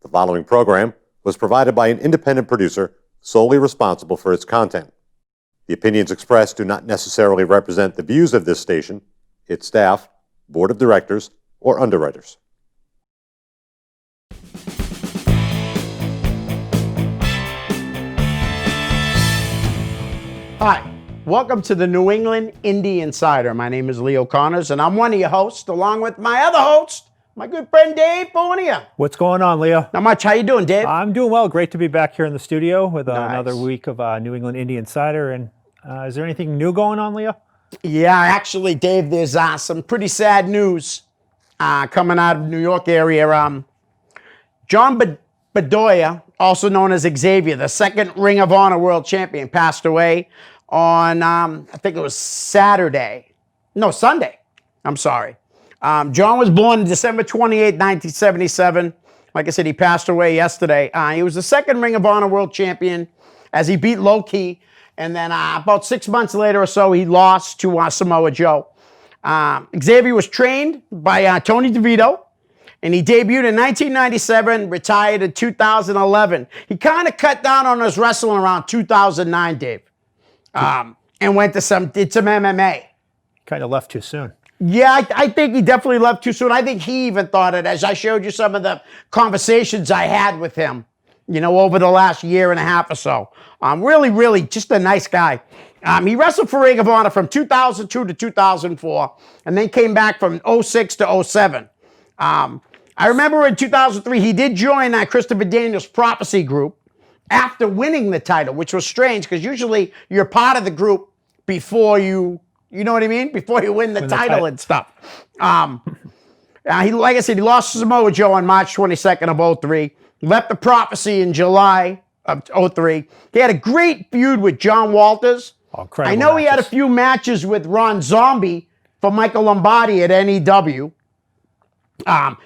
The following program was provided by an independent producer solely responsible for its content. The opinions expressed do not necessarily represent the views of this station, its staff, board of directors, or underwriters. Hi, welcome to the New England Indy Insider. My name is Leo Connors, and I'm one of your hosts, along with my other host, my good friend Dave Bonilla. What's going on, Leo? Not much. How you doing, Dave? I'm doing well. Great to be back here in the studio with another week of New England Indy Insider. And is there anything new going on, Leo? Yeah, actually, Dave, there's some pretty sad news coming out of New York area. John Bedoya, also known as Xavier, the second Ring of Honor World Champion, passed away on, I think it was Sunday. I'm sorry. John was born December 28, 1977. Like I said, he passed away yesterday. He was the second Ring of Honor World Champion as he beat Low Key. And then about 6 months later or so, he lost to Samoa Joe. Xavier was trained by Tony DeVito. And he debuted in 1997, retired in 2011. He kind of cut down on his wrestling around 2009, Dave. And did some MMA. Kind of left too soon. Yeah, I think he definitely left too soon. I think he even thought it, as I showed you some of the conversations I had with him, over the last year and a half or so. Really, just a nice guy. He wrestled for Ring of Honor from 2002 to 2004, and then came back from 06 to 07. I remember in 2003, he did join Christopher Daniels' Prophecy group after winning the title, which was strange because usually you're part of the group before you know what I mean? Before you win the title and stuff. Like I said, he lost to Samoa Joe on March 22nd of 03, left the Prophecy in July of 03. He had a great feud with John Walters. I know he had a few matches with Ron Zombie for Michael Lombardi at NEW.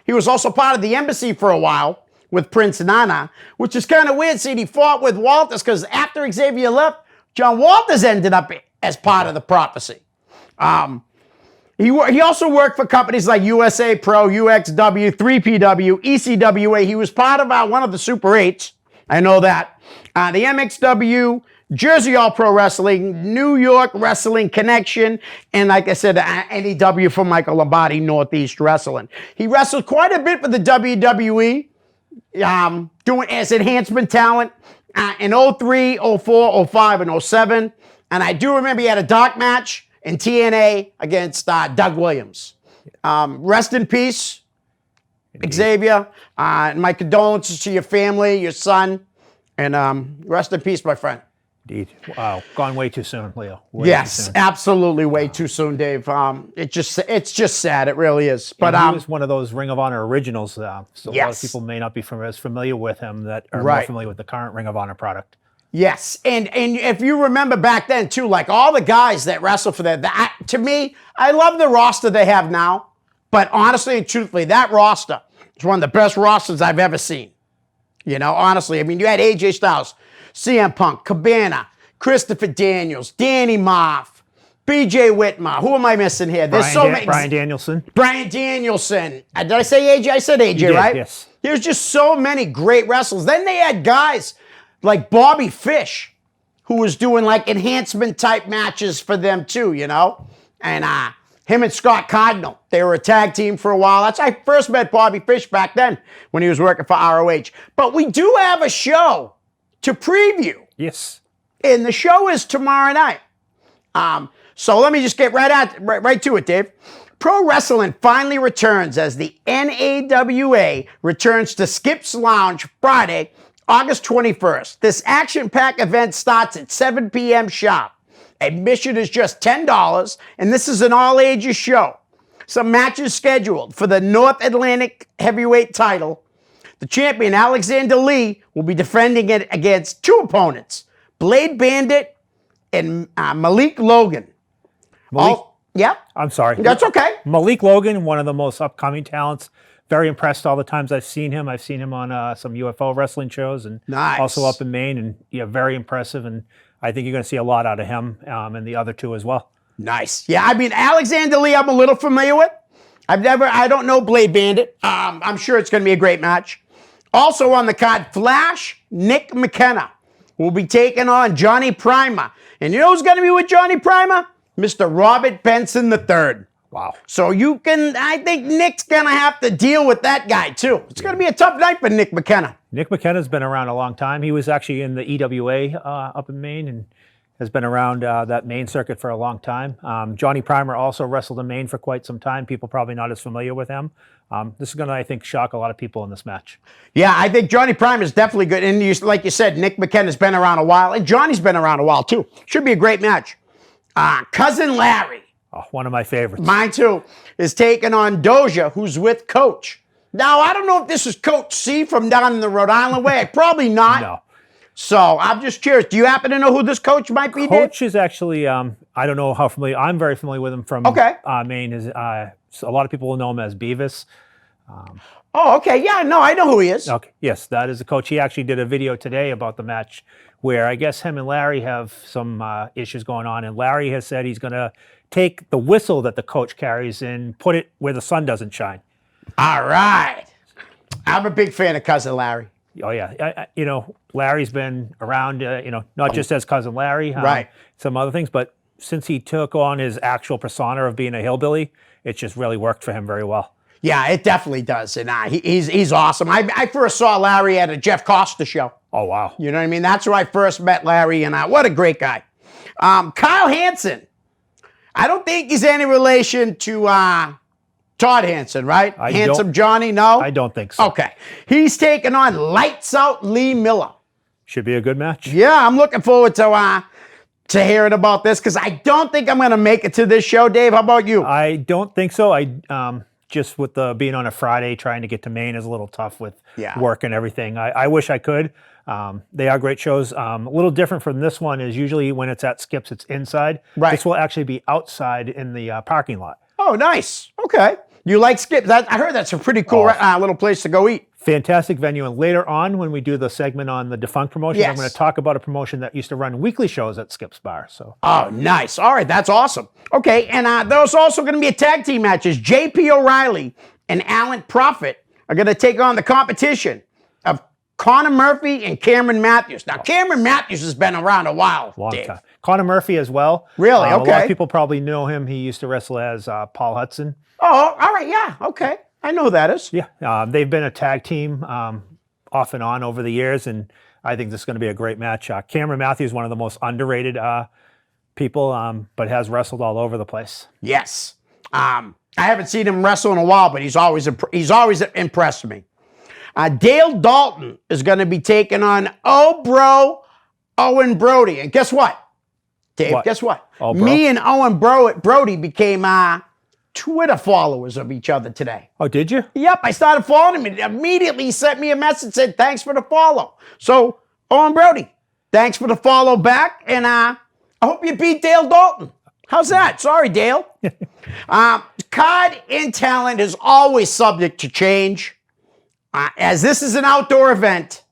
He was also part of the Embassy for a while with Prince Nana, which is kind of weird. See, he fought with Walters because after Xavier left, John Walters ended up as part of the Prophecy. He also worked for companies like USA Pro, UXW, 3PW, ECWA. He was part of one of the Super 8s. I know that. The MXW, Jersey All Pro Wrestling, New York Wrestling Connection, and like I said, NEW for Michael Lombardi, Northeast Wrestling. He wrestled quite a bit for the WWE, doing as enhancement talent in 03, 04, 05, and 07. And I do remember he had a dark match in TNA against Doug Williams. Rest in peace, Indeed. Xavier. My condolences to your family, your son, and rest in peace, my friend. Indeed. Wow. Gone way too soon, Leo. Yes, absolutely way too soon, Dave. It's just sad. It really is. But he was one of those Ring of Honor originals, so yes. A lot of people may not be as familiar with him that are more familiar with the current Ring of Honor product. Yes, and if you remember back then too, like all the guys that wrestle for that, to me, I love the roster they have now. But honestly and truthfully, that roster is one of the best rosters I've ever seen. Honestly, I mean, you had AJ Styles, CM Punk, Cabana, Christopher Daniels, Danny Moff, BJ Whitmer. Who am I missing here? There's so many. Bryan Danielson. Bryan Danielson. Did I say AJ? I said AJ, right? Yes. There's just so many great wrestlers. Then they had guys like Bobby Fish, who was doing like enhancement type matches for them too, And him and Scott Cardinal, they were a tag team for a while. That's how I first met Bobby Fish back then when he was working for ROH. But we do have a show to preview. Yes. And the show is tomorrow night. So let me just get right to it, Dave. Pro wrestling finally returns as the NAWA returns to Skip's Lounge Friday, August 21st. This action-packed event starts at 7 p.m. sharp. Admission is just $10, and this is an all-ages show. Some matches scheduled for the North Atlantic heavyweight title. The champion, Alexander Lee, will be defending it against two opponents, Blade Bandit and Malik Logan. Yeah? I'm sorry. That's okay. Malik Logan, one of the most upcoming talents. Very impressed all the times I've seen him. I've seen him on some UFO wrestling shows and also up in Maine. And very impressive. And I think you're going to see a lot out of him and the other two as well. Nice. Yeah, I mean, Alexander Lee, I'm a little familiar with. I don't know Blade Bandit. I'm sure it's going to be a great match. Also on the card, Flash Nick McKenna will be taking on Johnny Primer. And you know who's going to be with Johnny Primer? Mr. Robert Benson III. Wow. So I think Nick's going to have to deal with that guy too. It's going to be a tough night for Nick McKenna. Nick McKenna's been around a long time. He was actually in the EWA up in Maine and has been around that Maine circuit for a long time. Johnny Primer also wrestled in Maine for quite some time. People probably not as familiar with him. This is going to, I think, shock a lot of people in this match. Yeah, I think Johnny Primer is definitely good. And like you said, Nick McKenna's been around a while. And Johnny's been around a while too. Should be a great match. Cousin Larry. Oh, one of my favorites. Mine too. Is taking on Doja, who's with Coach. Now, I don't know if this is Coach C from down in the Rhode Island way. Probably not. No. So I'm just curious. Do you happen to know who this coach might be, Dave? Coach is actually, I don't know how familiar. I'm very familiar with him from Maine. So a lot of people will know him as Beavis. Oh, okay. Yeah, no, I know who he is. Okay. Yes, that is the coach. He actually did a video today about the match where I guess him and Larry have some issues going on. And Larry has said he's going to take the whistle that the coach carries and put it where the sun doesn't shine. All right. I'm a big fan of Cousin Larry. Oh, yeah. Larry's been around, not just as Cousin Larry, right. Some other things, but since he took on his actual persona of being a hillbilly, it's just really worked for him very well. Yeah, it definitely does. And he's awesome. I first saw Larry at a Jeff Costa show. Oh, wow. You know what I mean? That's where I first met Larry, and what a great guy. Kyle Hansen. I don't think he's any relation to Todd Hansen, right? Handsome Johnny, no? I don't think so. Okay. He's taking on Lights Out Lee Miller. Should be a good match. Yeah, I'm looking forward to hearing about this because I don't think I'm going to make it to this show, Dave. How about you? I don't think so. Just with being on a Friday, trying to get to Maine is a little tough with work and everything. I wish I could. They are great shows. A little different from this one is usually when it's at Skips, it's inside. Right. This will actually be outside in the parking lot. Oh, nice. Okay. You like Skips? I heard that's a pretty cool little place to go eat. Fantastic venue. And later on, when we do the segment on the defunct promotion, I'm going to talk about a promotion that used to run weekly shows at Skip's Bar. So. Oh, nice. All right. That's awesome. Okay. And there's also going to be a tag team matches. J.P. O'Reilly and Alan Prophet are going to take on the competition of Connor Murphy and Cameron Matthews. Now, Cameron Matthews has been around a while, Long Dave. time. Connor Murphy as well. Really? Okay. A lot of people probably know him. He used to wrestle as Paul Hudson. Oh, all right. Yeah. Okay. I know who that is. Yeah. They've been a tag team off and on over the years, and I think this is going to be a great match. Cameron Matthews is one of the most underrated people, but has wrestled all over the place. Yes. I haven't seen him wrestle in a while, but he's always impressed me. Dale Dalton is going to be taking on Owen Brody. And guess what, Dave? What? Guess what? Oh, bro. Me and Owen Brody became Twitter followers of each other today. Oh, did you? Yep, I started following him. Immediately he sent me a message, said, thanks for the follow. So, Owen Brody, thanks for the follow back, and I hope you beat Dale Dalton. How's that? Sorry, Dale. Card and talent is always subject to change. As this is an outdoor event,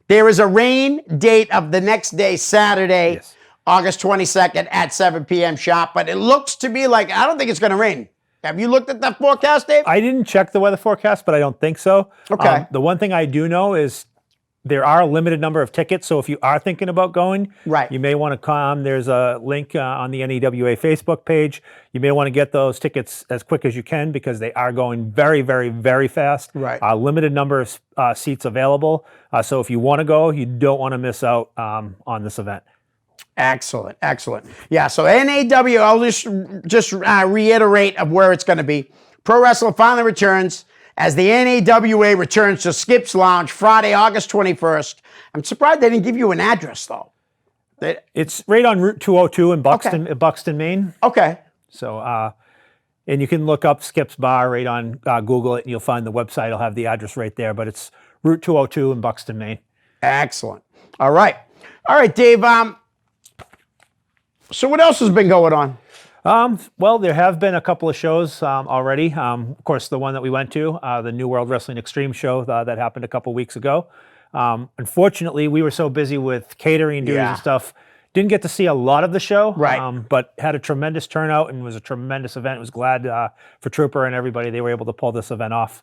there is a rain date of the next day, Saturday, August 22nd at 7 p.m. sharp, but it looks to me like, I don't think it's going to rain. Have you looked at that forecast, Dave? I didn't check the weather forecast, but I don't think so. Okay. The one thing I do know is there are a limited number of tickets, so if you are thinking about going, you may want to come. There's a link on the NEWA Facebook page. You may want to get those tickets as quick as you can because they are going very, very, very fast. Right. Limited number of seats available. So if you want to go, you don't want to miss out on this event. Excellent, excellent. Yeah, so NAW, I'll just reiterate of where it's going to be. Pro Wrestling finally returns as the NAWA returns to Skip's Lounge Friday, August 21st. I'm surprised they didn't give you an address, though. It's right on Route 202 in Buxton, Maine. Okay. So, and you can look up Skip's Bar right on Google it, and you'll find the website. It'll have the address right there, but it's Route 202 in Buxton, Maine. Excellent. All right, Dave. So what else has been going on? Well, there have been a couple of shows already. Of course, the one that we went to, the New World Wrestling Extreme show that happened a couple weeks ago. Unfortunately, we were so busy with catering duties and stuff, didn't get to see a lot of the show, but had a tremendous turnout and was a tremendous event. It was glad for Trooper and everybody they were able to pull this event off.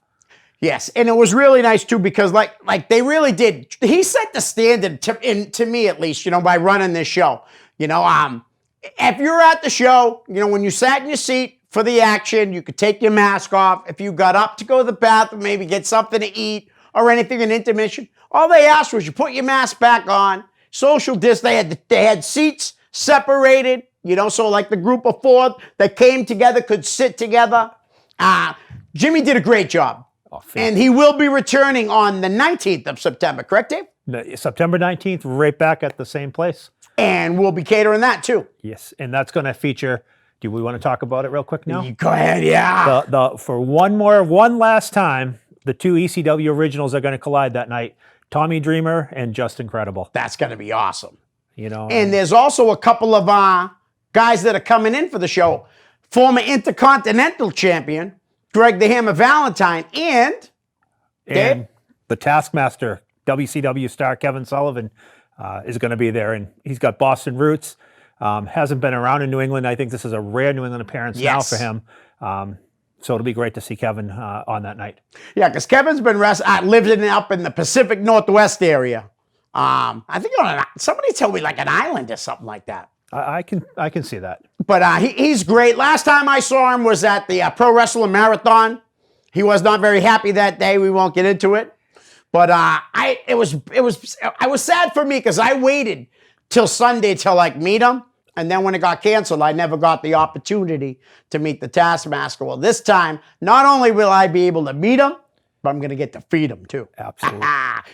Yes, and it was really nice too because like they really did. He set the standard to me at least, by running this show. If you're at the show, when you sat in your seat for the action, you could take your mask off. If you got up to go to the bathroom, maybe get something to eat or anything in intermission, all they asked was you put your mask back on, social distance. They had seats separated, so like the group of 4 that came together could sit together. Jimmy did a great job. Oh, and he will be returning on the 19th of September, correct, Dave? September 19th, right back at the same place. And we'll be catering that too. Yes, and that's going to feature, do we want to talk about it real quick now? Go ahead, yeah. For one last time, the 2 ECW originals are going to collide that night. Tommy Dreamer and Just Incredible. That's going to be awesome. And there's also a couple of guys that are coming in for the show. Former Intercontinental Champion, Greg the Hammer Valentine, and Dave? The Taskmaster, WCW star Kevin Sullivan is going to be there, and he's got Boston roots. Hasn't been around in New England. I think this is a rare New England appearance now for him. So it'll be great to see Kevin on that night. Yeah, because Kevin's been living up in the Pacific Northwest area. I think somebody told me like an island or something like that. I can see that. But he's great. Last time I saw him was at the Pro Wrestling Marathon. He was not very happy that day. We won't get into it. But it was sad for me because I waited till Sunday to meet him. And then when it got canceled, I never got the opportunity to meet the Taskmaster. Well, this time, not only will I be able to meet him, but I'm going to get to feed him too. Absolutely.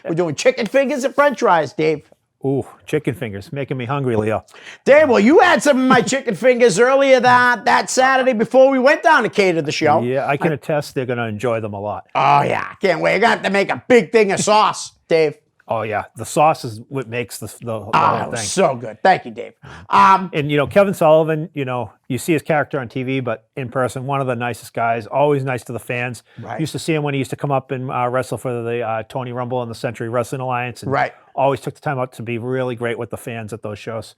We're doing chicken fingers and french fries, Dave. Ooh, chicken fingers, making me hungry, Leo. Dave, well, you had some of my chicken fingers earlier that Saturday before we went down to cater the show. Yeah, I can attest they're going to enjoy them a lot. Oh, yeah, can't wait. I got to make a big thing of sauce, Dave. Oh, yeah, the sauce is what makes the whole thing. So good. Thank you, Dave. And, Kevin Sullivan, you see his character on TV, but in person, one of the nicest guys, always nice to the fans. Right. Used to see him when he used to come up and wrestle for the Tony Rumble and the Century Wrestling Alliance. And always took the time out to be really great with the fans at those shows.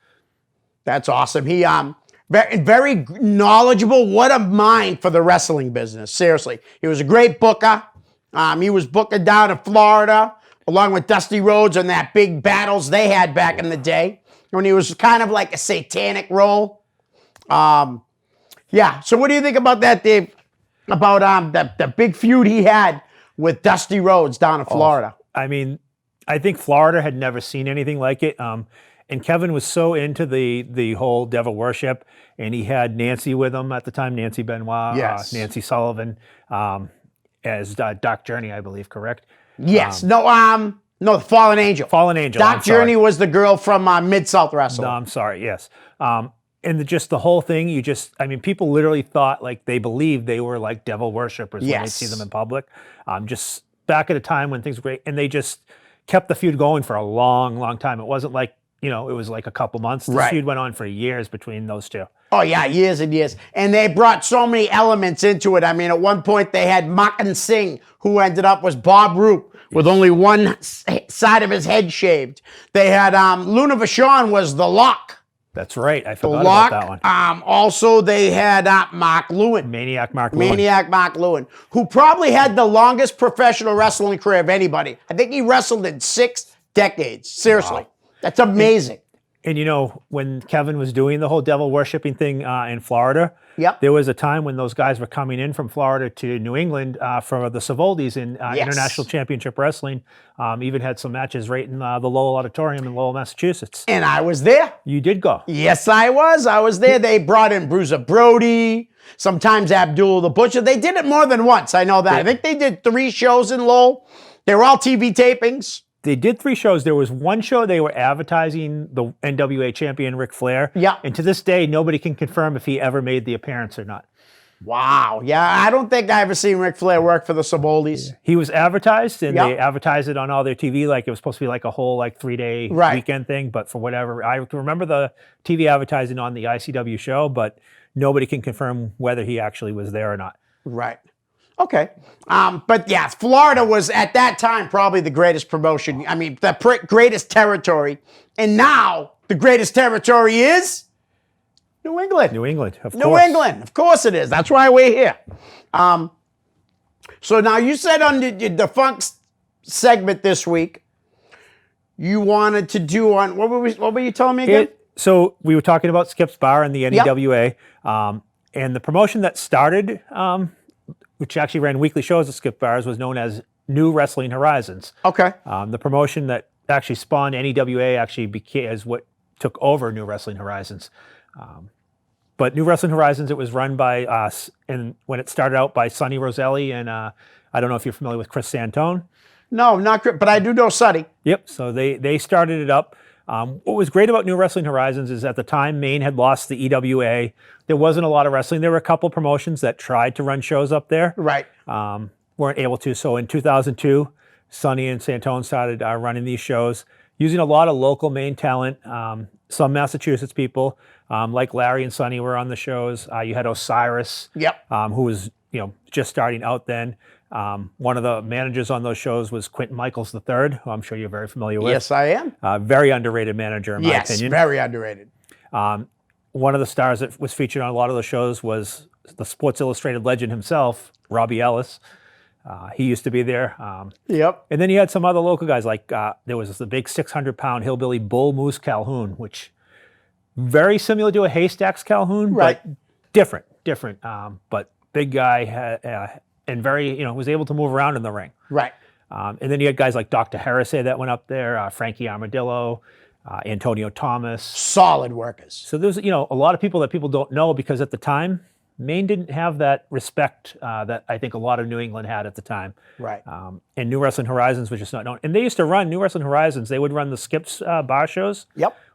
That's awesome. He very knowledgeable. What a mind for the wrestling business. Seriously. He was a great booker. He was booking down in Florida, along with Dusty Rhodes and that big battles they had back in the day when he was kind of like a satanic role. Yeah. So what do you think about that, Dave? About the big feud he had with Dusty Rhodes down in Florida? I mean, I think Florida had never seen anything like it. And Kevin was so into the whole devil worship, and he had Nancy with him at the time, Nancy Benoit, Nancy Sullivan, as Doc Journey, I believe, correct? Yes. No, the Fallen Angel. Fallen Angel. Doc Journey was the girl from Mid-South Wrestling. No, I'm sorry, yes. And just the whole thing, people literally thought, they believed they were like devil worshipers when they see them in public. Just back at a time when things were great, and they just kept the feud going for a long, long time. It wasn't like, it was like a couple months. The feud went on for years between those two. Oh, yeah, years and years. And they brought so many elements into it. I mean, at one point they had Makan Singh, who ended up was Bob Roop, with only one side of his head shaved. They had Luna Vachon was the Lock. That's right. I forgot about that one. Also, they had Mark Lewin. Maniac Mark Lewin. Maniac Mark Lewin, who probably had the longest professional wrestling career of anybody. I think he wrestled in 6 decades. Seriously. Wow. That's amazing. And when Kevin was doing the whole devil worshiping thing in Florida, there was a time when those guys were coming in from Florida to New England for the Savoldis in International Championship Wrestling. Even had some matches right in the Lowell Auditorium in Lowell, Massachusetts. And I was there. You did go. Yes, I was. I was there. They brought in Bruiser Brody, sometimes Abdul the Butcher. They did it more than once. I know that. I think they did 3 shows in Lowell. They were all TV tapings. They did 3 shows. There was one show they were advertising the NWA champion Ric Flair. Yeah. And to this day, nobody can confirm if he ever made the appearance or not. Wow. Yeah, I don't think I ever seen Ric Flair work for the Savoldis. He was advertised, and they advertised it on all their TV like it was supposed to be like a whole 3-day weekend thing. But for whatever, I remember the TV advertising on the ICW show, but nobody can confirm whether he actually was there or not. Right. Okay. But yeah, Florida was at that time probably the greatest promotion. I mean, the greatest territory. And now the greatest territory is New England. New England, of course. New England. Of course it is. That's why we're here. So now you said on the funk segment this week, you wanted to do on what were you telling me again? So we were talking about Skip's Bar and the NEWA, and the promotion that started, which actually ran weekly shows at Skip's Bars, was known as New Wrestling Horizons. Okay. The promotion that actually spawned NEWA actually became as what took over New Wrestling Horizons. But New Wrestling Horizons, it was run by us, and when it started out by Sonny Roselli, and I don't know if you're familiar with Chris Santone. No, not good, but I do know Sonny. Yep, so they started it up. What was great about New Wrestling Horizons is at the time, Maine had lost the EWA. There wasn't a lot of wrestling. There were a couple promotions that tried to run shows up there. Right. Weren't able to. So in 2002, Sonny and Santone started running these shows, using a lot of local Maine talent, some Massachusetts people, like Larry and Sonny were on the shows. You had Osiris, who was just starting out then. One of the managers on those shows was Quentin Michaels III, who I'm sure you're very familiar with. Yes, I am. Very underrated manager, in my opinion. Yes, very underrated. One of the stars that was featured on a lot of the shows was the Sports Illustrated legend himself, Robbie Ellis. He used to be there. Yep. And then you had some other local guys, like there was the big 600-pound hillbilly Bull Moose Calhoun, which very similar to a Haystacks Calhoun, right, but different. But big guy and very, was able to move around in the ring. Right. And then you had guys like Dr. Harrisay that went up there, Frankie Armadillo, Antonio Thomas. Solid workers. So there's, a lot of people that people don't know because at the time, Maine didn't have that respect that I think a lot of New England had at the time. Right. And New Wrestling Horizons was just not known. And they used to run New Wrestling Horizons. They would run the Skip's bar shows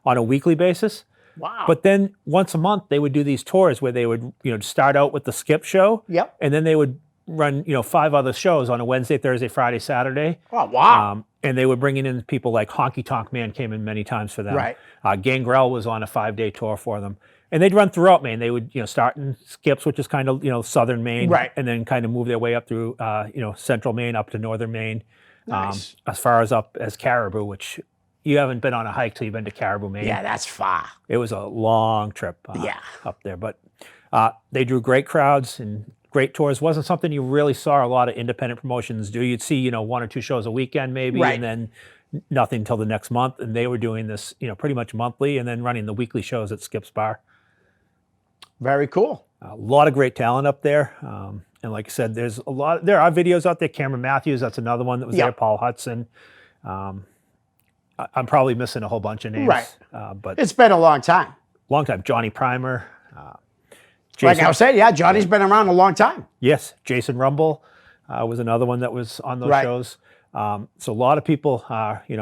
on a weekly basis. Wow. But then once a month, they would do these tours where they would, start out with the Skip show. Yep. And then they would run, 5 other shows on a Wednesday, Thursday, Friday, Saturday. Oh, wow. And they were bringing in people like Honky Tonk Man came in many times for them. Right. Gangrel was on a 5-day tour for them. And they'd run throughout Maine. They would, start in Skips, which is kind of, southern Maine. Right. And then kind of move their way up through, central Maine up to northern Maine. Nice. As far as up as Caribou, which you haven't been on a hike till you've been to Caribou, Maine. Yeah, that's far. It was a long trip up there. But they drew great crowds and great tours. Wasn't something you really saw a lot of independent promotions do. You'd see, 1 or 2 shows a weekend maybe, right, and then nothing until the next month. And they were doing this, pretty much monthly and then running the weekly shows at Skip's Bar. Very cool. A lot of great talent up there. And like I said, there are videos out there. Cameron Matthews, that's another one that was there. Paul Hudson. I'm probably missing a whole bunch of names. Right. But it's been a long time. Long time. Johnny Primer. Like I was saying, Johnny's been around a long time. Yes. Jason Rumble was another one that was on those shows. So a lot of people,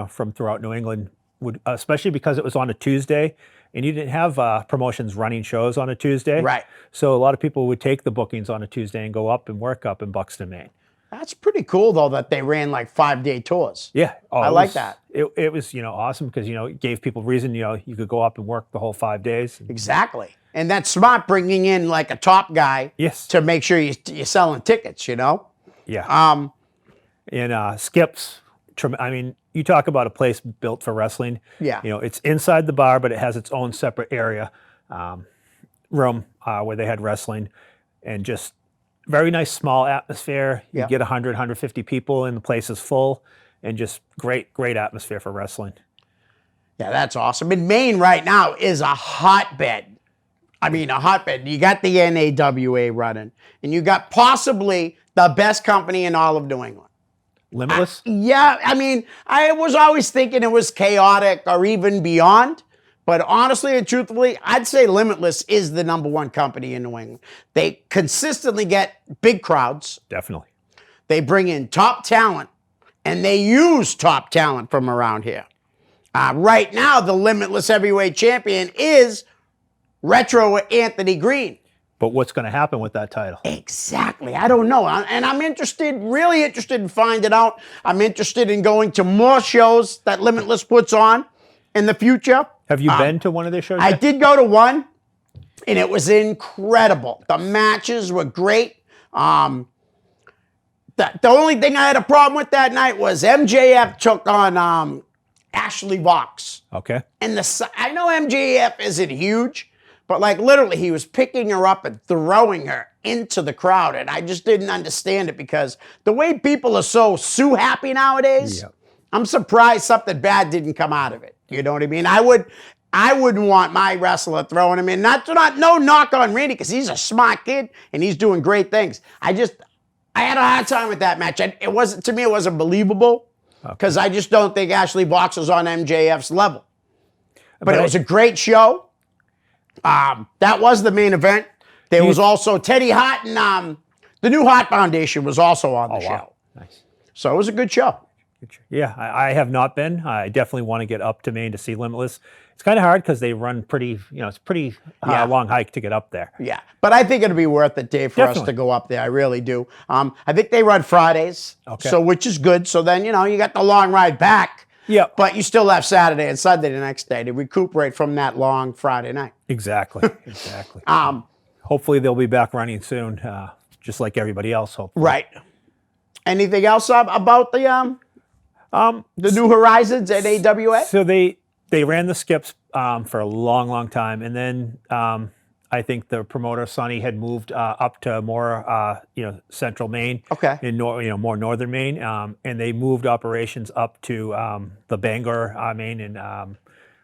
from throughout New England would, especially because it was on a Tuesday, and you didn't have promotions running shows on a Tuesday. Right. So a lot of people would take the bookings on a Tuesday and go up and work up in Buxton, Maine. That's pretty cool, though, that they ran like 5-day tours. Yeah. I like that. It was, awesome because, it gave people reason, you could go up and work the whole 5 days. Exactly. And that's smart, bringing in like a top guy to make sure you're selling tickets, Yeah. And Skip's, you talk about a place built for wrestling. Yeah. It's inside the bar, but it has its own separate area, room where they had wrestling, and just very nice small atmosphere. You get 100, 150 people, and the place is full, and just great atmosphere for wrestling. Yeah, that's awesome. And Maine right now is a hotbed. A hotbed. You got the NAWA running, and you got possibly the best company in all of New England. Limitless? I was always thinking it was chaotic or even beyond. But honestly and truthfully, I'd say Limitless is the #1 company in New England. They consistently get big crowds. Definitely. They bring in top talent, and they use top talent from around here. Right now, the Limitless Heavyweight Champion is Retro Anthony Green. But what's going to happen with that title? Exactly. I don't know. And I'm really interested in finding out. I'm interested in going to more shows that Limitless puts on in the future. Have you been to one of their shows yet? I did go to one, and it was incredible. The matches were great. The only thing I had a problem with that night was MJF took on Ashley Vox. Okay. And I know MJF isn't huge, but like literally he was picking her up and throwing her into the crowd. And I just didn't understand it because the way people are so Sue happy nowadays, I'm surprised something bad didn't come out of it. You know what I mean? I wouldn't want my wrestler throwing him in. No knock on Randy because he's a smart kid and he's doing great things. I had a hard time with that match. It wasn't believable because I just don't think Ashley boxes on MJF's level. But it was a great show. That was the main event. There was also Teddy Hart and the New Hart Foundation was also on the show. Wow. Nice. So it was a good show. Yeah, I have not been. I definitely want to get up to Maine to see Limitless. It's kind of hard because they run pretty, it's pretty long hike to get up there. Yeah, but I think it'll be worth it, Dave, for us to go up there. I really do. I think they run Fridays, so which is good. So then, you got the long ride back. Yeah. But you still have Saturday and Sunday the next day to recuperate from that long Friday night. Exactly. Hopefully they'll be back running soon, just like everybody else, hopefully. Right. Anything else about the New Horizons at AWA? So they ran the skips for a long, long time, and then I think the promoter Sonny had moved up to more central Maine, in more northern Maine, and they moved operations up to the Bangor, Maine, and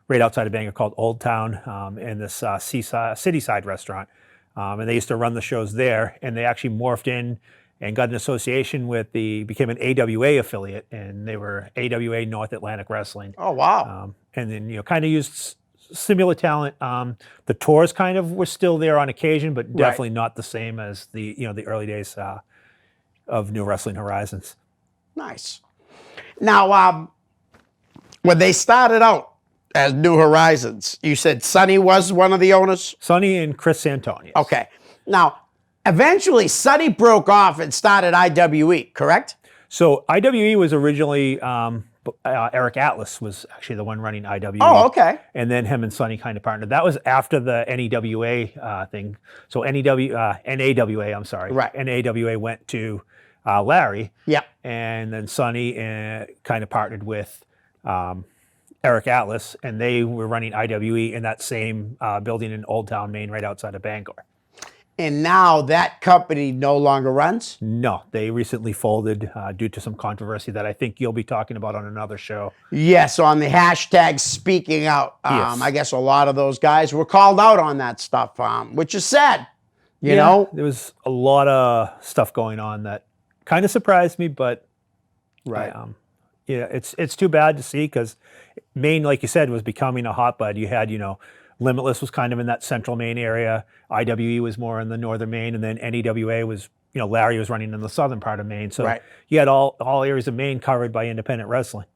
right outside of Bangor called Old Town, in this city side restaurant, and they used to run the shows there, and they actually morphed in and got an association became an AWA affiliate, and they were AWA North Atlantic Wrestling. Oh, wow. And then, kind of used similar talent. The tours kind of were still there on occasion, but definitely not the same as the early days of New Wrestling Horizons. Nice. Now, when they started out as New Horizons, you said Sonny was one of the owners? Sonny and Chris Santoni. Okay. Now, eventually, Sonny broke off and started IWE, correct? So IWE was originally, Eric Atlas was actually the one running IWE. Oh, okay. And then him and Sonny kind of partnered. That was after the NEWA thing. So NAWA, I'm sorry. Right. NAWA went to Larry. Yeah. And then Sonny kind of partnered with Eric Atlas, and they were running IWE in that same building in Old Town, Maine, right outside of Bangor. And now that company no longer runs? No, they recently folded due to some controversy that I think you'll be talking about on another show. Yes, on the hashtag speaking out. Yes. I guess a lot of those guys were called out on that stuff, which is sad. You know? There was a lot of stuff going on that kind of surprised me, but it's too bad to see because Maine, like you said, was becoming a hotbed. You had, Limitless was kind of in that central Maine area. IWE was more in the northern Maine, and then NEWA was, Larry was running in the southern part of Maine. So you had all areas of Maine covered by independent wrestling.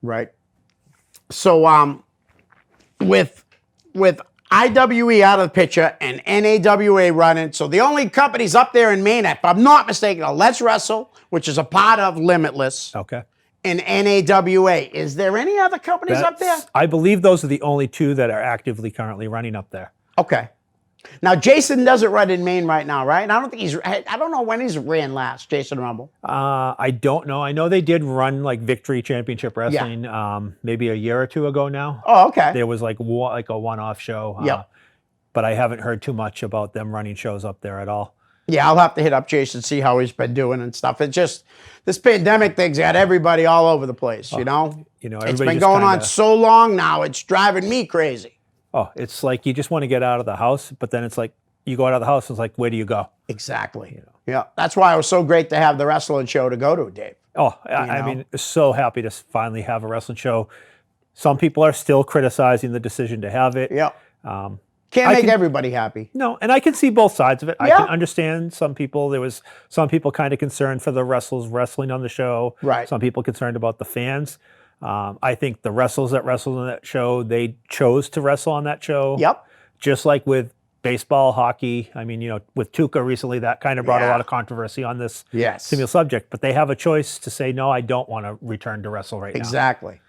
Right. So with IWE out of the picture and NAWA running, so the only companies up there in Maine, if I'm not mistaken, are Let's Wrestle, which is a part of Limitless. Okay. And NAWA. Is there any other companies up there? I believe those are the only two that are actively currently running up there. Okay. Now, Jason doesn't run in Maine right now, right? I don't know when he's ran last, Jason Rumble. I don't know. I know they did run like Victory Championship Wrestling maybe a year or two ago now. Oh, okay. There was like a one-off show. But I haven't heard too much about them running shows up there at all. Yeah, I'll have to hit up Jason, see how he's been doing and stuff. It's just, this pandemic thing's got everybody all over the place, you know? It's been going on so long now, it's driving me crazy. Oh, it's like you just want to get out of the house, but then it's like, you go out of the house, and it's like, where do you go? Exactly. Yeah, that's why it was so great to have the wrestling show to go to, Dave. Oh, I mean, so happy to finally have a wrestling show. Some people are still criticizing the decision to have it. Yeah. Can't make everybody happy. No, and I can see both sides of it. I can understand some people. There was some people kind of concerned for the wrestlers wrestling on the show. Right. Some people concerned about the fans. I think the wrestlers that wrestled on that show, they chose to wrestle on that show. Yep. Just like with baseball, hockey. I mean, with Tuca recently, that kind of brought a lot of controversy on this similar subject. But they have a choice to say, no, I don't want to return to wrestle right now. Exactly.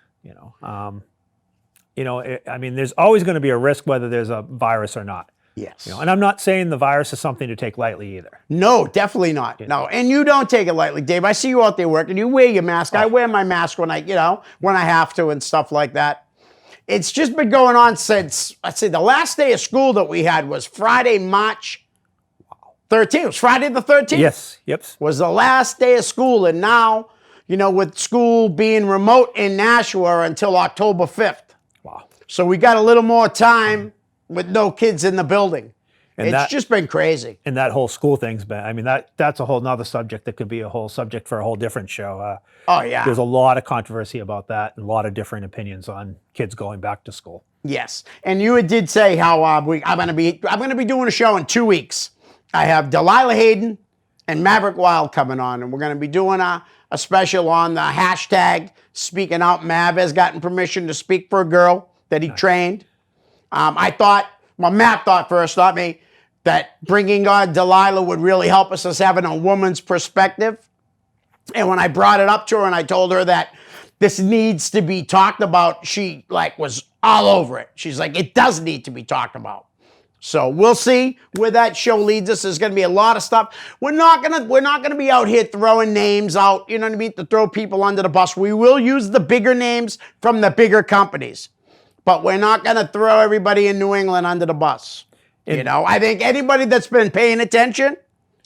I mean, there's always going to be a risk whether there's a virus or not. Yes. And I'm not saying the virus is something to take lightly either. No, definitely not. No, and you don't take it lightly, Dave. I see you out there working. You wear your mask. I wear my mask when I have to and stuff like that. it's just been going on since, let's see, the last day of school that we had was Friday, March 13th. It was Friday the 13th. Yes. Yep. Was the last day of school. And now, with school being remote in Nashua until October 5th. Wow. So we got a little more time with no kids in the building. And it's just been crazy. And that whole school thing's been, I mean, that's a whole nother subject that could be a whole subject for a whole different show. Oh, yeah. There's a lot of controversy about that and a lot of different opinions on kids going back to school. Yes. And you did say how I'm going to be doing a show in 2 weeks. I have Delilah Hayden and Maverick Wild coming on, and we're going to be doing a special on the hashtag Speaking Out. Mav has gotten permission to speak for a girl that he trained. Matt thought first, not me, that bringing on Delilah would really help us as having a woman's perspective. And when I brought it up to her and I told her that this needs to be talked about, she was all over it. She's like, it does need to be talked about. So we'll see where that show leads us. There's going to be a lot of stuff. We're not gonna be out here throwing names out, you know what I mean, to throw people under the bus. We will use the bigger names from the bigger companies, but we're not going to throw everybody in New England under the bus. I think anybody that's been paying attention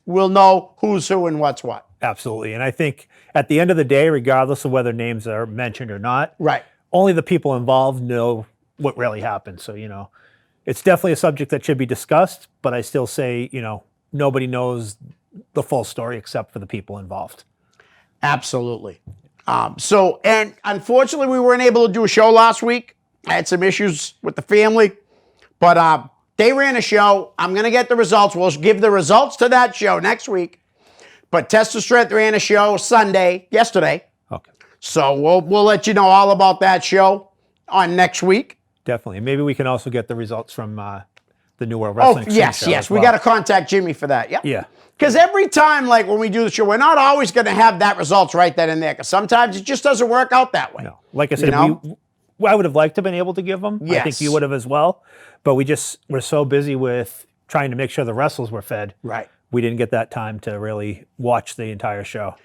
will know who's who and what's what. Absolutely. And I think at the end of the day, regardless of whether names are mentioned or not, right, only the people involved know what really happened. So, it's definitely a subject that should be discussed, but I still say, nobody knows the full story except for the people involved. Absolutely. And unfortunately, we weren't able to do a show last week. I had some issues with the family, but they ran a show. I'm going to get the results. We'll give the results to that show next week. But Test of Strength ran a show yesterday. Okay. So we'll let you know all about that show on next week. Definitely. Maybe we can also get the results from the New World Wrestling show. Yes. We got to contact Jimmy for that. Yep. Yeah. Because every time, when we do the show, we're not always going to have that results right then and there. Because sometimes it just doesn't work out that way. No. Like I said, I would have liked to have been able to give them. Yes. I think you would have as well. But we're so busy with trying to make sure the wrestlers were fed. Right. We didn't get that time to really watch the entire show.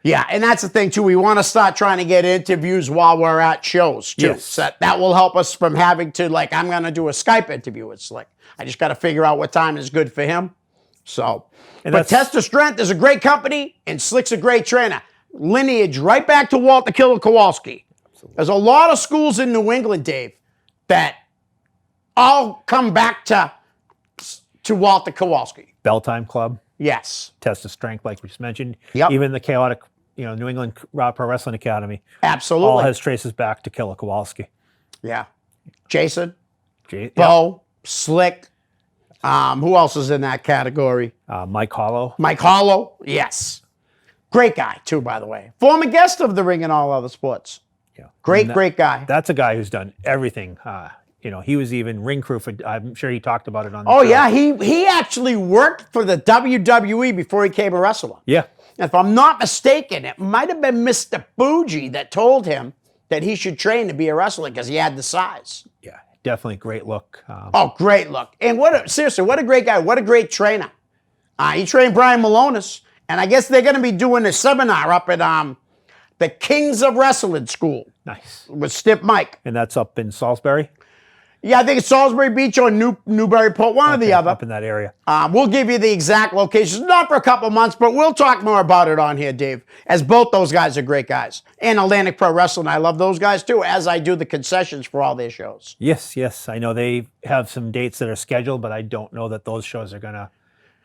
Yeah, and that's the thing, too. We want to start trying to get interviews while we're at shows, too. Yes. So that will help us from having to, I'm going to do a Skype interview. It's I just got to figure out what time is good for him. So, but Test of Strength is a great company, and Slick's a great trainer. Lineage right back to Walter Killer Kowalski. Absolutely. There's a lot of schools in New England, Dave, that all come back to Walter Kowalski. Bell-Time Club. Yes. Test of Strength, like we just mentioned. Yep. Even the chaotic, New England Pro Wrestling Academy. Absolutely. All has traces back to Killer Kowalski. Yeah. Jason, Bo, Slick. Who else is in that category? Mike Hollow. Mike Hollow, yes. Great guy, too, by the way. Former guest of the Ring and All Other Sports. Yeah. Great guy. That's a guy who's done everything. He was even ring crew for, I'm sure he talked about it on the show. yeah, he actually worked for the WWE before he became a wrestler. Yeah. If I'm not mistaken, it might have been Mr. Fuji that told him that he should train to be a wrestler because he had the size. Yeah, definitely great look. Great look. And seriously, what a great guy. What a great trainer. He trained Brian Malonis, and I guess they're going to be doing a seminar up at the Kings of Wrestling School. Nice. With Stiff Mike. And that's up in Salisbury? Yeah, I think it's Salisbury Beach or Newburyport, one or the other. Up in that area. We'll give you the exact locations, not for a couple months, but we'll talk more about it on here, Dave, as both those guys are great guys. And Atlantic Pro Wrestling, I love those guys too, as I do the concessions for all their shows. Yes. I know they have some dates that are scheduled, but I don't know that those shows are going to...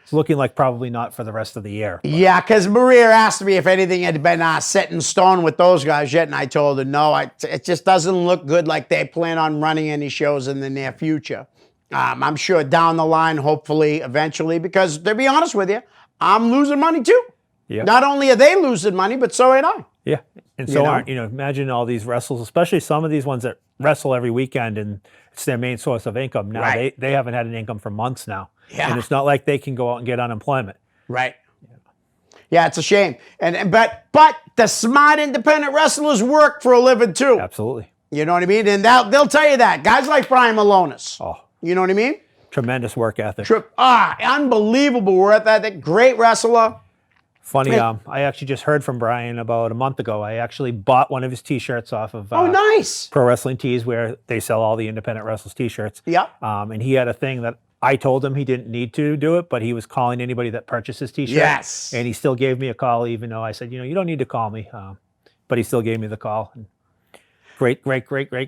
It's looking like probably not for the rest of the year. But. Yeah, because Maria asked me if anything had been set in stone with those guys yet, and I told her no. It just doesn't look good like they plan on running any shows in the near future. I'm sure down the line, hopefully, eventually, because to be honest with you, I'm losing money too. Yep. Not only are they losing money, but so am I. Yeah, and so imagine all these wrestlers, especially some of these ones that wrestle every weekend and it's their main source of income. Now they haven't had an income for months now. Yeah. And it's not like they can go out and get unemployment. Right. Yeah, it's a shame. But the smart independent wrestlers work for a living too. Absolutely. You know what I mean? And they'll tell you that. Guys like Brian Malonis. Oh. You know what I mean? Tremendous work ethic. Unbelievable work ethic. Great wrestler. Funny, I actually just heard from Brian about a month ago. I actually bought one of his T-shirts off of nice. Pro Wrestling Tees, where they sell all the independent wrestlers T-shirts. Yeah. And he had a thing that I told him he didn't need to do it, but he was calling anybody that purchases T-shirts. Yes. And he still gave me a call, even though I said, you don't need to call me. But he still gave me the call. Great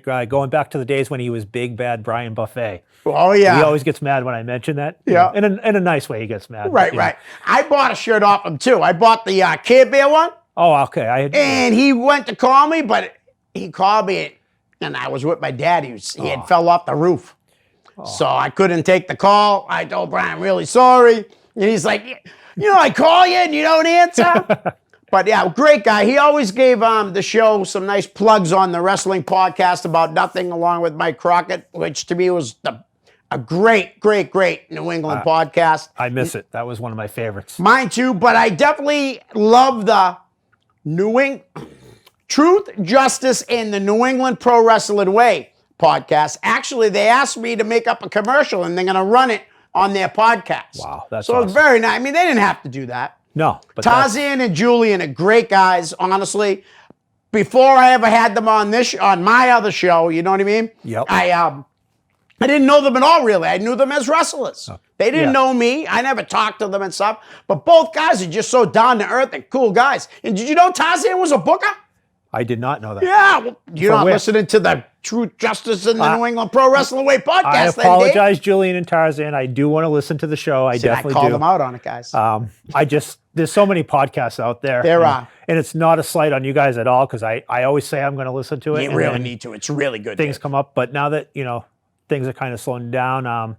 guy. Going back to the days when he was Big Bad Brian Buffet. Oh, yeah. He always gets mad when I mention that. Yeah. In a nice way, he gets mad. Right. I bought a shirt off him, too. I bought the Care Bear one. Oh, okay. And he went to call me, but he called me, and I was with my dad. He had fell off the roof. So I couldn't take the call. I told Brian, I'm really sorry. And he's like, I call you and you don't answer. But yeah, great guy. He always gave the show some nice plugs on the wrestling podcast About Nothing, along with Mike Crockett, which to me was a great New England podcast. I miss it. That was one of my favorites. Mine too, but I definitely love the Truth, Justice, and the New England Pro Wrestling Way podcast. Actually, they asked me to make up a commercial, and they're going to run it on their podcast. Wow, that's so awesome. It's very nice. I mean, they didn't have to do that. No, but Tarzan and Julian are great guys, honestly. Before I ever had them on my other show, you know what I mean? Yep. I didn't know them at all, really. I knew them as wrestlers. Oh, they didn't know me. I never talked to them and stuff. But both guys are just so down to earth and cool guys. And did you know Tarzan was a booker? I did not know that. Yeah, well, you're not listening to the Truth, Justice, and the New England Pro Wrestling Way podcast. I apologize, Julian and Tarzan. I do want to listen to the show. I definitely do. I call them out on it, guys. There's so many podcasts out there. There are. And it's not a slight on you guys at all, because I always say I'm going to listen to it. You really need to. It's really good. Things come up, but now that, things are kind of slowing down,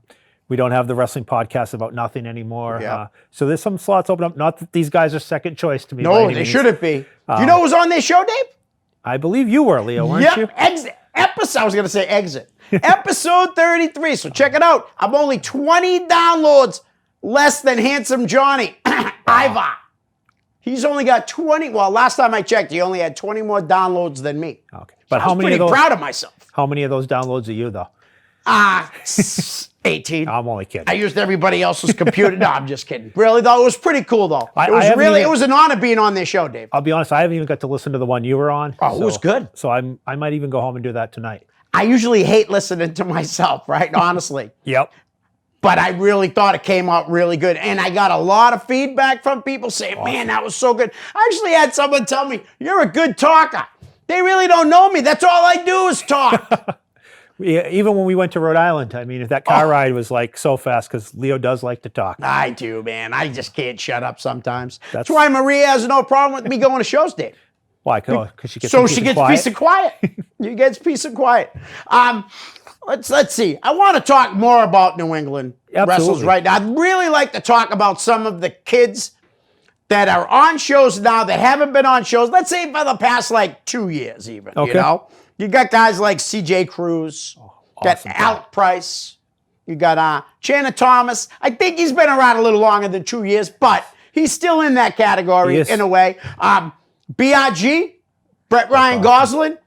we don't have the wrestling podcast About Nothing anymore. Yeah. So there's some slots open up. Not that these guys are second choice to me. No, they shouldn't be. Do you know who was on their show, Dave? I believe you were, Leo, weren't you? I was going to say exit. Episode 33. So check it out. I'm only 20 downloads less than Handsome Johnny. Ivar. He's only got 20. Well, last time I checked, he only had 20 more downloads than me. Okay. But so I'm pretty proud of myself. How many of those downloads are you, though? 18. I'm only kidding. I used everybody else's computer. No, I'm just kidding. Really, though, it was pretty cool, though. It was an honor being on their show, Dave. I'll be honest, I haven't even got to listen to the one you were on. Oh, it was good. So I might even go home and do that tonight. I usually hate listening to myself, right? Honestly. Yep. But I really thought it came out really good. And I got a lot of feedback from people saying, man, that was so good. I actually had someone tell me, you're a good talker. They really don't know me. That's all I do is talk. Yeah, even when we went to Rhode Island, I mean, if that car ride was like so fast, because Leo does like to talk. I do, man. I just can't shut up sometimes. That's why Maria has no problem with me going to shows, Dave. Why? Because she gets peace and quiet. She gets peace and quiet. Let's see. I want to talk more about New England wrestlers right now. I'd really like to talk about some of the kids that are on shows now that haven't been on shows, let's say for the past 2 years even, You got guys like C.J. Cruz, got Alec Price, you got Chandler Thomas. I think he's been around a little longer than 2 years, but he's still in that category in a way. BRG, Brett Ryan Gosling.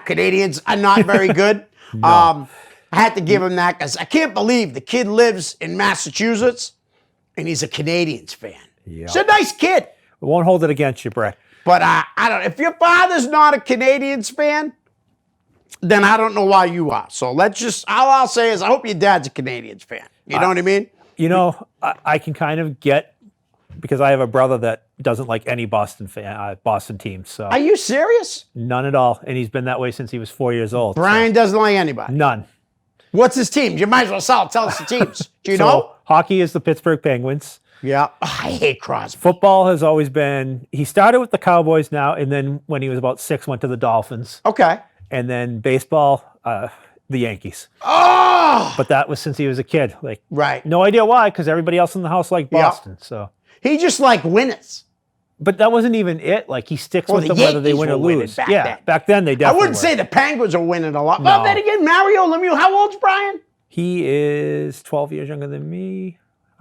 Canadians are not very good. No. I had to give him that because I can't believe the kid lives in Massachusetts and he's a Canadians fan. Yep. He's a nice kid. We won't hold it against you, Brett. But I don't. If your father's not a Canadians fan, then I don't know why you are. So let's just, all I'll say is I hope your dad's a Canadians fan. You know what I mean? I can kind of get, because I have a brother that doesn't like any Boston teams. So are you serious? None at all. And he's been that way since he was 4 years old. Brian doesn't like anybody? None. What's his team? You might as well tell us the teams. Do you know? Hockey is the Pittsburgh Penguins. Yeah. Oh, I hate Crosby. Football has always been, he started with the Cowboys now, and then when he was about 6, went to the Dolphins. Okay. And then baseball, the Yankees. Oh! But that was since he was a kid. Right. No idea why, because everybody else in the house liked Boston. Yeah. So he just liked winners. But that wasn't even it. He sticks with them whether they win or lose. Back then they definitely I wouldn't say the Penguins are winning a lot. No. But then again, Mario Lemieux, how old's Brian? He is 12 years younger than me.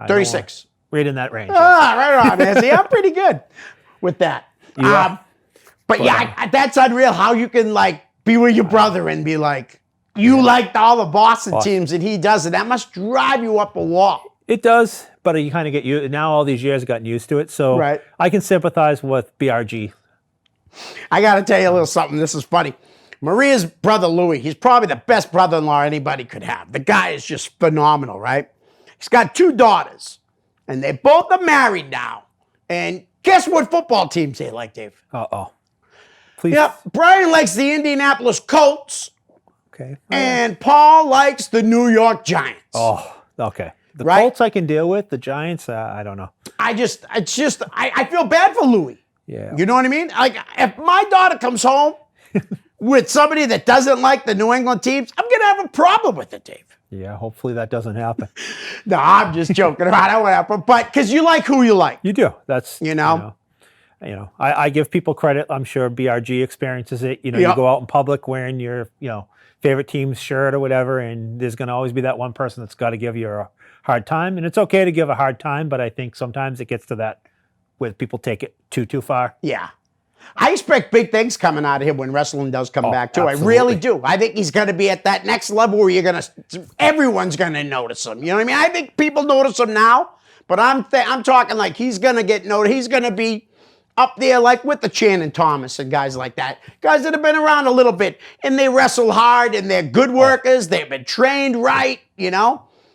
36. Right in that range. Right on, man. See, I'm pretty good with that. That's unreal how you can be with your brother and be like, you liked all the Boston teams and he doesn't. That must drive you up a wall. It does, but you kind of get used. Now all these years, I've gotten used to it, so Right. I can sympathize with BRG. I got to tell you a little something. This is funny. Maria's brother, Louis, he's probably the best brother-in-law anybody could have. The guy is just phenomenal, right? He's got 2 daughters, and they both are married now. And guess what football teams they like, Dave? Uh-oh. Please. Yep, Brian likes the Indianapolis Colts, Okay. and Paul likes the New York Giants. Oh, okay. The Right? Colts I can deal with. The Giants, I don't know. I feel bad for Louis. Yeah. You know what I mean? Like, if my daughter comes home with somebody that doesn't like the New England teams, I'm going to have a problem with it, Dave. Yeah, hopefully that doesn't happen. No, I'm just joking about it, whatever. But because you like who you like. You do. That's, You know? I give people credit. I'm sure BRG experiences it. You Yep. go out in public wearing your, favorite team's shirt or whatever, and there's going to always be that one person that's got to give you a hard time. And it's okay to give a hard time, but I think sometimes it gets to that where people take it too far. Yeah. I expect big things coming out of him when wrestling does come back, too. Absolutely. I really do. I think he's going to be at that next level where everyone's going to notice him. You know what I mean? I think people notice him now, but I'm talking like he's going to get noticed. He's going to be up there like with the Channing Thomas and guys like that. Guys that have been around a little bit, and they wrestle hard, and they're good workers. They've been trained right,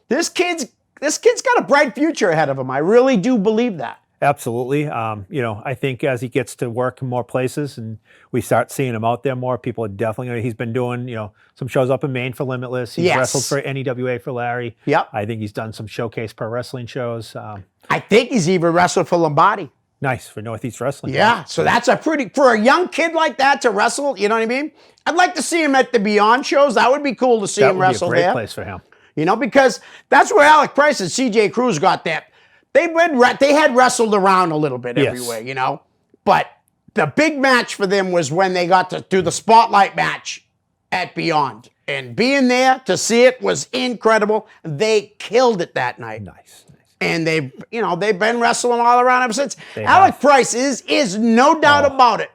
This kid's got a bright future ahead of him. I really do believe that. Absolutely. I think as he gets to work in more places and we start seeing him out there more, people are definitely he's been doing, some shows up in Maine for Limitless. He's wrestled for NEWA for Larry. Yep. I think he's done some showcase pro wrestling shows. I think he's even wrestled for Lombardi. Nice for Northeast Wrestling. Yeah, so that's for a young kid like that to wrestle, you know what I mean? I'd like to see him at the Beyond shows. That would be cool to see him wrestle there. That would be a great place for him. Because that's where Alec Price and CJ Cruz got that. They had wrestled around a little bit everywhere, But the big match for them was when they got to do the spotlight match at Beyond. And being there to see it was incredible. They killed it that night. Nice. And they've been wrestling all around ever since. Alec Price is no doubt about it,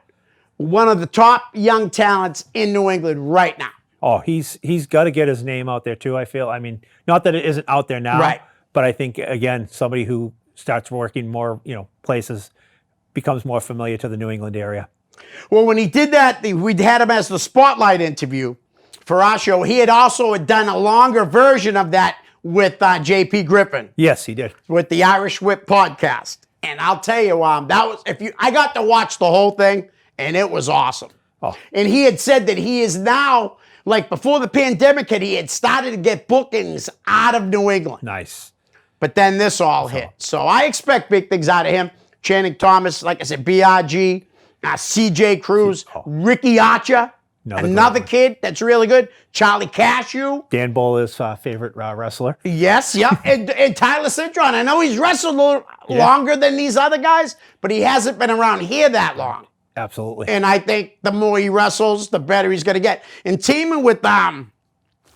one of the top young talents in New England right now. Oh, he's got to get his name out there too, I feel. I mean, not that it isn't out there now, right. But I think, again, somebody who starts working more, places becomes more familiar to the New England area. Well, when he did that, we had him as the spotlight interview for our show. He had also done a longer version of that with J.P. Griffin. Yes, he did. With the Irish Whip podcast. And I'll tell you, I got to watch the whole thing, and it was awesome. Oh. And he had said that he is now, like before the pandemic hit, he had started to get bookings out of New England. Nice. But then this all hit. So I expect big things out of him. Channing Thomas, like I said, BRG, CJ Cruz, Ricky Archer. Another kid that's really good. Charlie Cashew. Dan Bola's favorite wrestler. Yes, yeah. and Tyler Citron. I know he's wrestled a little longer than these other guys, but he hasn't been around here that long. Absolutely. And I think the more he wrestles, the better he's going to get. And teaming with the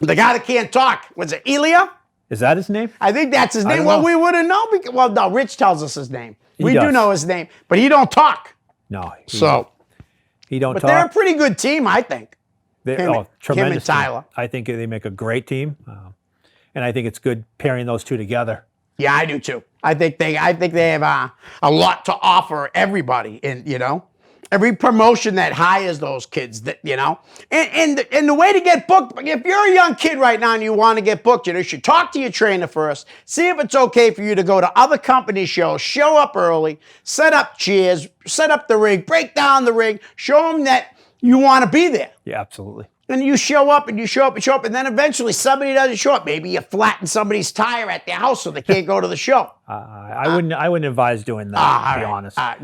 guy that can't talk, was it Elia? Is that his name? I think that's his name. Well, we wouldn't know. Well, no, Rich tells us his name. We does. do know his name, but he don't talk. No. He don't but talk. They're a pretty good team, I think. Tremendous Kim and Tyler. Team. I think they make a great team, and I think it's good pairing those two together. Yeah, I do too. I think they have a lot to offer everybody, and every promotion that hires those kids, and the way to get booked. If you're a young kid right now and you want to get booked, you should talk to your trainer first. See if it's okay for you to go to other company shows. Show up early, set up chairs, set up the ring, break down the ring, show them that you want to be there. Yeah, absolutely. And you show up and you show up and show up, and then eventually somebody doesn't show up. Maybe you flatten somebody's tire at their house so they can't go to the show. I wouldn't advise doing that. To be honest. I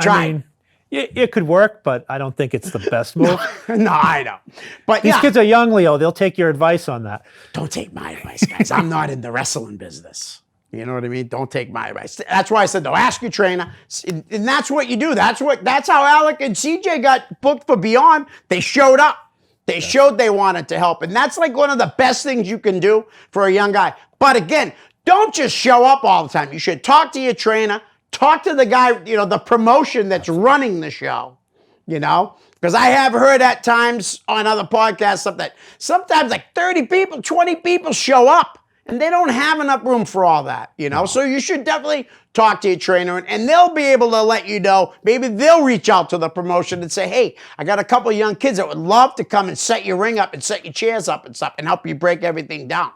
mean, it could work, but I don't think it's the best move. No, I know. But these kids are young, Leo. They'll take your advice on that. Don't take my advice, guys. I'm not in the wrestling business. You know what I mean? Don't take my advice. That's why I said, though, ask your trainer. And that's what you do. That's how Alec and CJ got booked for Beyond. They showed up. They showed they wanted to help. And that's like one of the best things you can do for a young guy. But again, don't just show up all the time. You should talk to your trainer. Talk to the guy, the promotion that's running the show, Because I have heard at times on other podcasts stuff that sometimes like 30 people, 20 people show up. And they don't have enough room for all that, you know? So you should definitely talk to your trainer, and they'll be able to let you know. Maybe they'll reach out to the promotion and say, hey, I got a couple of young kids that would love to come and set your ring up and set your chairs up and stuff and help you break everything down.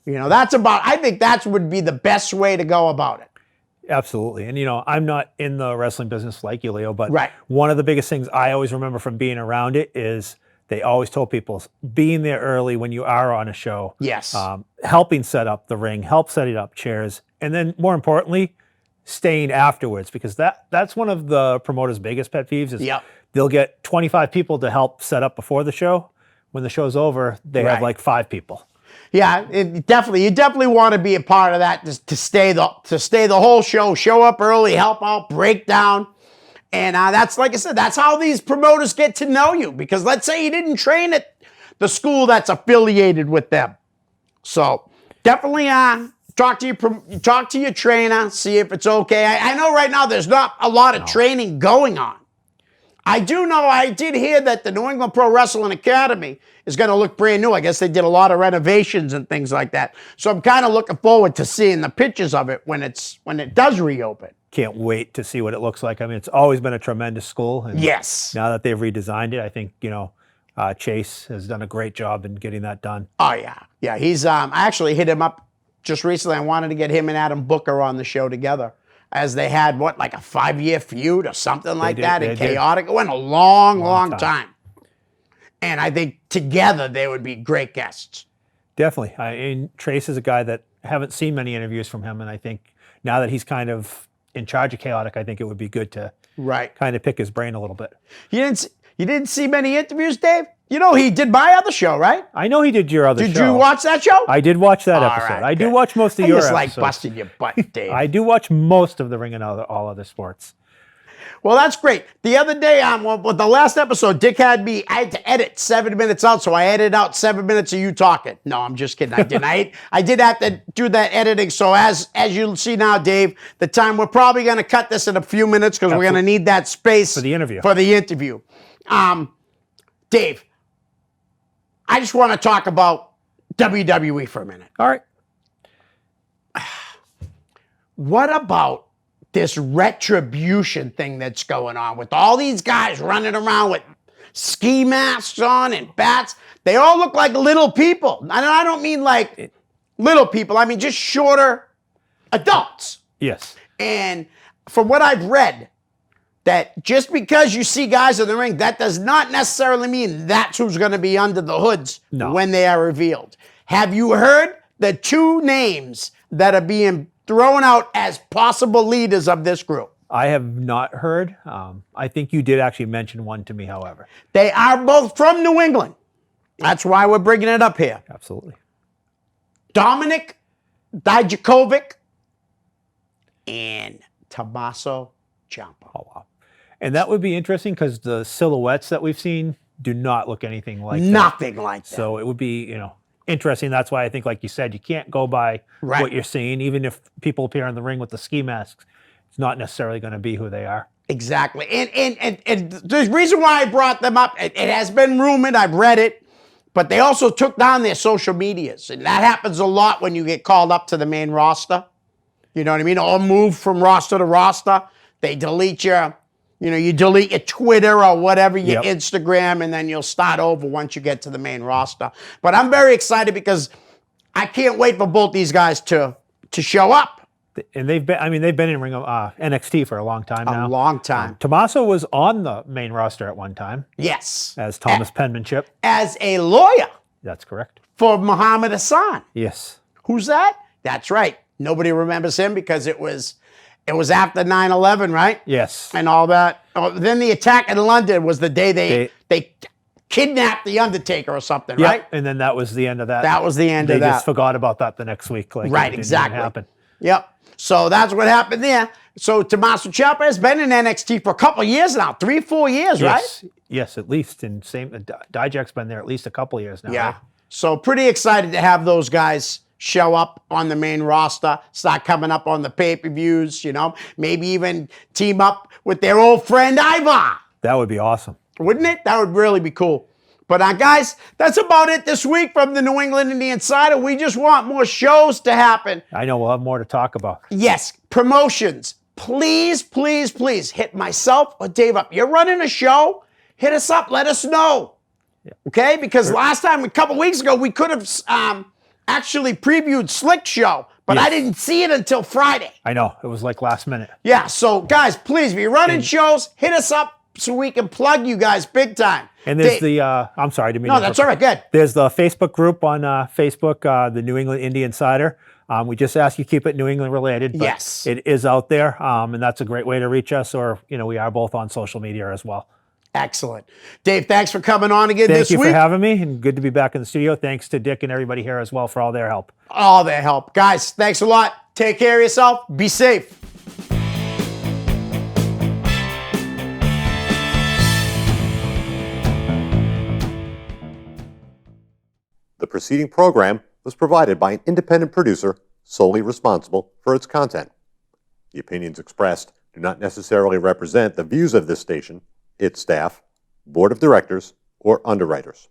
You know, I think that would be the best way to go about it. Absolutely. And, I'm not in the wrestling business like you, Leo, but Right. one of the biggest things I always remember from being around it is they always told people, being there early when you are on a show. Yes. Helping set up the ring, help setting up chairs, and then more importantly, staying afterwards, because that's one of the promoters' biggest pet peeves is they'll get 25 people to help set up before the show. When the show's over, they have like 5 people. Yeah, you definitely want to be a part of that to stay the whole show. Show up early, help out, break down. And that's, like I said, that's how these promoters get to know you. Because let's say you didn't train at the school that's affiliated with them. So definitely talk to your trainer, see if it's okay. I know right now there's not a lot of training going on. I did hear that the New England Pro Wrestling Academy is going to look brand new. I guess they did a lot of renovations and things like that. So I'm kind of looking forward to seeing the pictures of it when it does reopen. Can't wait to see what it looks like. I mean, it's always been a tremendous school. And yes. Now that they've redesigned it, I think, Chase has done a great job in getting that done. Oh, yeah. Yeah, he's, I actually hit him up just recently. I wanted to get him and Adam Booker on the show together, as they had, like a 5-year feud or something like that in Chaotic. It went a long time. And I think together they would be great guests. Definitely. And Trace is a guy that I haven't seen many interviews from him, and I think now that he's kind of in charge of Chaotic, I think it would be good to kind of pick his brain a little bit. You didn't see many interviews, Dave? He did my other show, right? I know he did your other show. Did you watch that show? I did watch that episode. Right, I do watch most of your episodes. I just like busting your butt, Dave. I do watch most of the Ring and All Other Sports. Well, that's great. The other day, with the last episode, Dick I had to edit 7 minutes out, so I edited out 7 minutes of you talking. No, I'm just kidding. I didn't. I did have to do that editing. So as you'll see now, Dave, we're probably going to cut this in a few minutes because we're going to need that space for the interview. Dave, I just want to talk about WWE for a minute. All right. What about this retribution thing that's going on with all these guys running around with ski masks on and bats? They all look like little people. And I don't mean like little people. I mean just shorter adults. Yes. And from what I've read, that just because you see guys in the ring, that does not necessarily mean that's who's going to be under the hoods when they are revealed. Have you heard the 2 names that are being thrown out as possible leaders of this group? I have not heard. I think you did actually mention one to me, however. They are both from New England. That's why we're bringing it up here. Absolutely. Dominic Dijakovic and Tommaso Ciampa. Oh, wow. And that would be interesting because the silhouettes that we've seen do not look anything like that. Nothing like that. So it would be, interesting. That's why I think, like you said, you can't go by what you're seeing. Even if people appear in the ring with the ski masks, it's not necessarily going to be who they are. Exactly. And the reason why I brought them up, it has been rumored, I've read it, but they also took down their social medias. And that happens a lot when you get called up to the main roster. You know what I mean? Or move from roster to roster. They delete you delete your Twitter or whatever, your Instagram, and then you'll start over once you get to the main roster. But I'm very excited because I can't wait for both these guys to show up. And they've been in ring of NXT for a long time now. A long time. Tommaso was on the main roster at one time. Yes. As Thomas Penmanship. As a lawyer. That's correct. For Muhammad Hassan. Yes. Who's that? That's right. Nobody remembers him because it was after 9/11, right? Yes. And all that. Oh, then the attack in London was the day they kidnapped the Undertaker or something, right? And then that was the end of that. That was the end of that. They just forgot about that the next week. Right, exactly. Happen. Yep. So that's what happened there. So Tommaso Ciampa has been in NXT for a couple of years now, 3-4 years, right? Yes, at least. And Dijak's been there at least a couple of years now. Yeah. Right? So pretty excited to have those guys show up on the main roster, start coming up on the pay-per-views, maybe even team up with their old friend Ivar. That would be awesome. Wouldn't it? That would really be cool. But guys, that's about it this week from the New England Indy Insider. We just want more shows to happen. I know we'll have more to talk about. Yes, promotions. Please, please, please hit myself or Dave up. You're running a show, hit us up, let us know. Yeah. Okay? Because last time, a couple weeks ago, we could have actually previewed Slick's show, but I didn't see it until Friday. I know. It was like last minute. Yeah, so guys, please, if you're running shows, hit us up so we can plug you guys big time. And there's I'm sorry, No, that's all right, good. There's the Facebook group on Facebook, the New England Indy Insider. We just ask you keep it New England related, but yes, it is out there, and that's a great way to reach us, or, we are both on social media as well. Excellent. Dave, thanks for coming on again this week. Thank you for having me, and good to be back in the studio. Thanks to Dick and everybody here as well for all their help. All their help. Guys, thanks a lot. Take care of yourself. Be safe. The preceding program was provided by an independent producer solely responsible for its content. The opinions expressed do not necessarily represent the views of this station, its staff, board of directors, or underwriters.